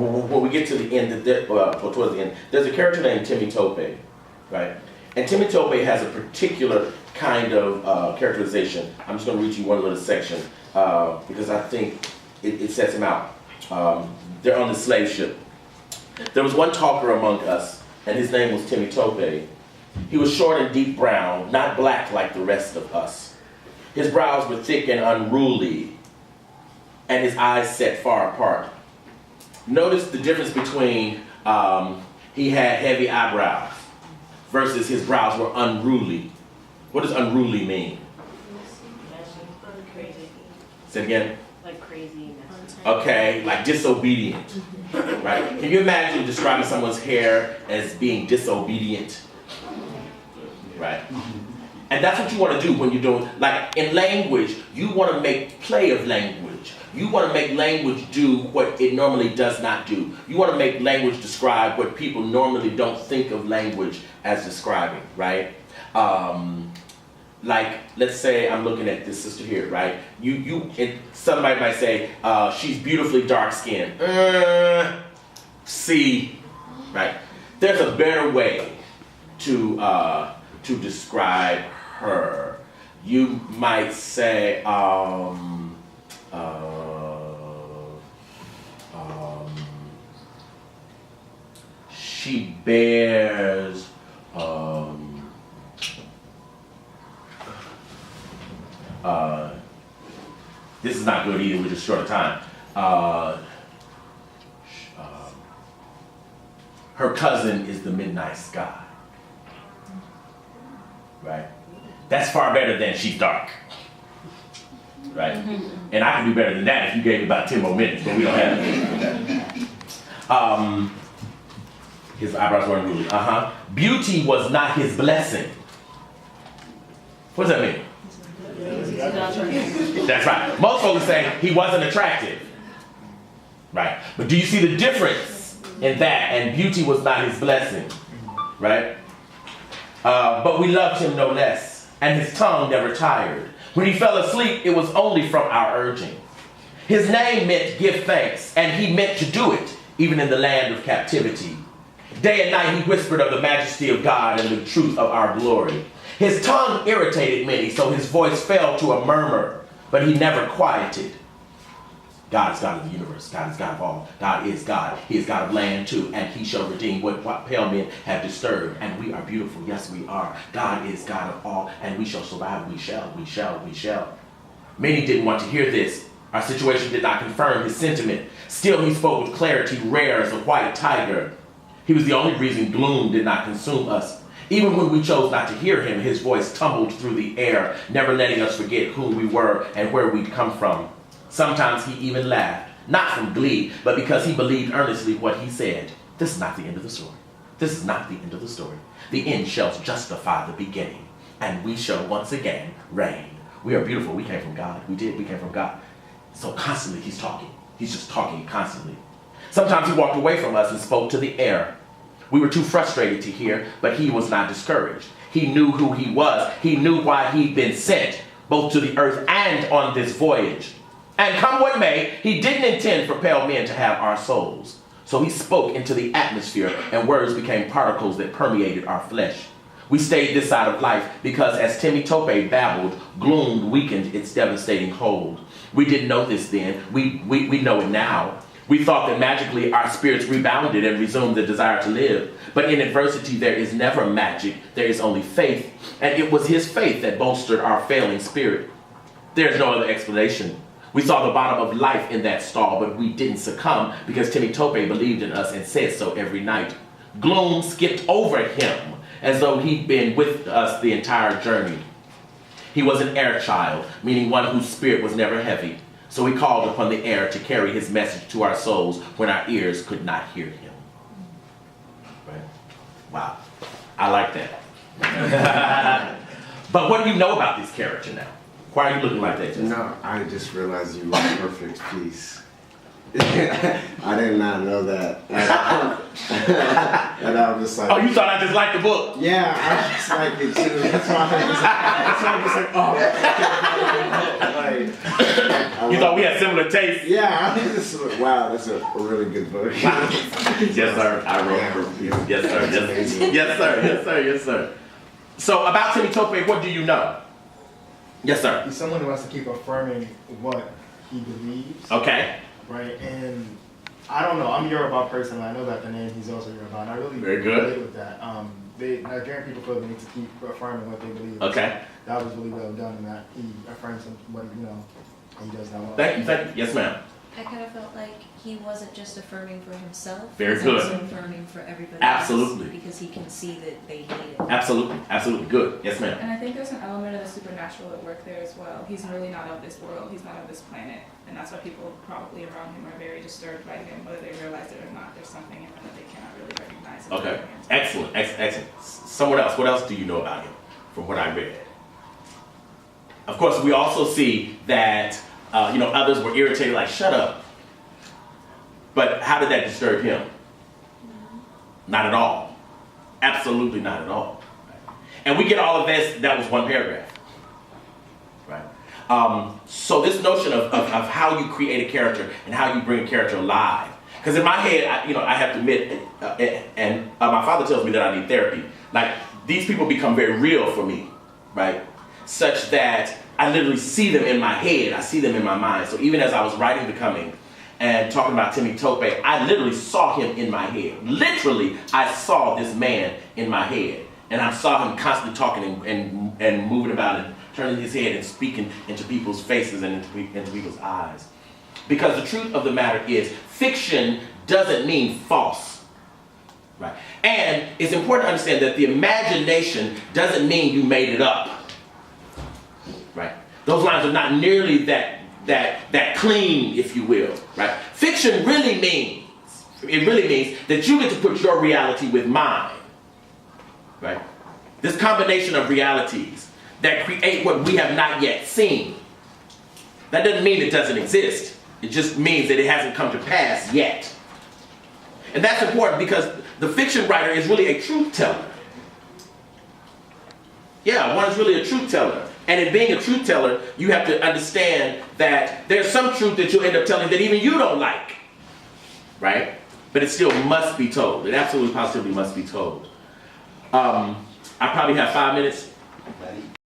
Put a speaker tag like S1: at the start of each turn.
S1: when we get to the end, towards the end, there's a character named Timmy Tope, right? And Timmy Tope has a particular kind of characterization. I'm just going to read you one little section because I think it sets him out. They're on the slave ship. There was one talker among us, and his name was Timmy Tope. He was short and deep brown, not black like the rest of us. His brows were thick and unruly, and his eyes set far apart. Notice the difference between he had heavy eyebrows versus his brows were unruly. What does unruly mean?
S2: Crazy.
S1: Say it again.
S2: Like crazy.
S1: Okay, like disobedient, right? Can you imagine describing someone's hair as being disobedient, right? And that's what you want to do when you're doing, like in language, you want to make play of language. You want to make language do what it normally does not do. You want to make language describe what people normally don't think of language as describing, right? Like, let's say I'm looking at this sister here, right? And somebody might say, she's beautifully dark-skinned. See, right? There's a better way to describe her. You might say, she bears, this is not good either, we're just short of time. Her cousin is the midnight sky. Right? That's far better than she's dark. Right? And I can do better than that if you gave me about 10 more minutes, but we don't have it. His eyebrows weren't ruly. Beauty was not his blessing. What does that mean? That's right. Most folks say he wasn't attractive. Right? But do you see the difference in that? And beauty was not his blessing. Right? But we loved him no less. And his tongue never tired. When he fell asleep, it was only from our urging. His name meant give thanks. And he meant to do it, even in the land of captivity. Day and night he whispered of the majesty of God and the truth of our glory. His tongue irritated many, so his voice fell to a murmur, but he never quieted. God is God of the universe. God is God of all. God is God. He is God of land too, and he shall redeem what pale men have disturbed. And we are beautiful. Yes, we are. God is God of all, and we shall survive. We shall, we shall, we shall. Many didn't want to hear this. Our situation did not confirm his sentiment. Still, he spoke with clarity, rare as a white tiger. He was the only reason gloom did not consume us. Even when we chose not to hear him, his voice tumbled through the air, never letting us forget who we were and where we'd come from. Sometimes he even laughed, not from glee, but because he believed earnestly what he said. This is not the end of the story. This is not the end of the story. The end shall justify the beginning, and we shall once again reign. We are beautiful. We came from God. We did. We came from God. So constantly he's talking. He's just talking constantly. Sometimes he walked away from us and spoke to the air. We were too frustrated to hear, but he was not discouraged. He knew who he was. He knew why he'd been sent, both to the earth and on this voyage. And come what may, he didn't intend for pale men to have our souls. So he spoke into the atmosphere, and words became particles that permeated our flesh. We stayed this side of life because as Timmy Tope babbled, gloom weakened its devastating hold. We didn't know this then. We know it now. We thought that magically our spirits rebounded and resumed the desire to live. But in adversity, there is never magic. There is only faith. And it was his faith that bolstered our failing spirit. There's no other explanation. We saw the bottom of life in that stall, but we didn't succumb because Timmy Tope believed in us and said so every night. Gloom skipped over him as though he'd been with us the entire journey. He was an air child, meaning one whose spirit was never heavy. So he called upon the air to carry his message to our souls when our ears could not hear him. Right? Wow. I like that. But what do you know about this character now? Why are you looking like that, Justin?
S3: No, I just realized you were perfect, please.
S2: I did not know that. And I was just like,
S1: Oh, you thought I just liked the book?
S2: yeah, I just like it too. That's why I was like, oh.
S1: You thought we had similar tastes?
S2: Yeah, I think this is, wow, that's a really good book.
S1: Yes, sir. I wrote for you. Yes, sir. Yes, yes, sir. Yes, sir. Yes, sir. So about Timmy Tope, what do you know? Yes, sir.
S3: He's someone who has to keep affirming what he believes.
S1: Okay.
S3: Right, and I don't know. I'm Yoruba personally. I know that the name he's also Yoruba, and I really
S1: Very good.
S3: relate with that. Nigerian people feel the need to keep affirming what they believe.
S1: Okay.
S3: So that was really well done, in that he affirms what he does that well.
S1: Thank you. Thank you. Yes, ma'am.
S4: I kind of felt like he wasn't just affirming for himself.
S1: Very
S4: He's
S1: good.
S4: also affirming for everybody
S1: Absolutely.
S4: else because he can see that they hate it.
S1: Absolutely. Absolutely. Good. Yes, ma'am.
S5: And I think there's an element of the supernatural at work there as well. He's really not of this world. He's not of this planet. And that's why people probably around him are very disturbed by him, whether they realize it or not. There's something in him that they cannot really recognize.
S1: Okay. Excellent. Excellent. Someone else. What else do you know about him from what I read? Of course, we also see that others were irritated, like, shut up. But how did that disturb him? Not at all. Absolutely not at all. And we get all of this, that was one paragraph. Right? So this notion of how you create a character and how you bring a character alive. Because in my head, I have to admit, and my father tells me that I need therapy. Like, these people become very real for me, right? Such that I literally see them in my head. I see them in my mind. So even as I was writing Becoming and talking about Timmy Tope, I literally saw him in my head. Literally, I saw this man in my head. And I saw him constantly talking and moving about and turning his head and speaking into people's faces and into people's eyes. Because the truth of the matter is, fiction doesn't mean false. Right? And it's important to understand that the imagination doesn't mean you made it up. Right? Those lines are not nearly that clean, if you will. Right? Fiction really means that you get to put your reality with mine. Right? This combination of realities that create what we have not yet seen. That doesn't mean it doesn't exist. It just means that it hasn't come to pass yet. And that's important because the fiction writer is really a truth teller. Yeah, one is really a truth teller. And in being a truth teller, you have to understand that there's some truth that you'll end up telling that even you don't like. Right? But it still must be told. It absolutely positively must be told. I probably have 5 minutes.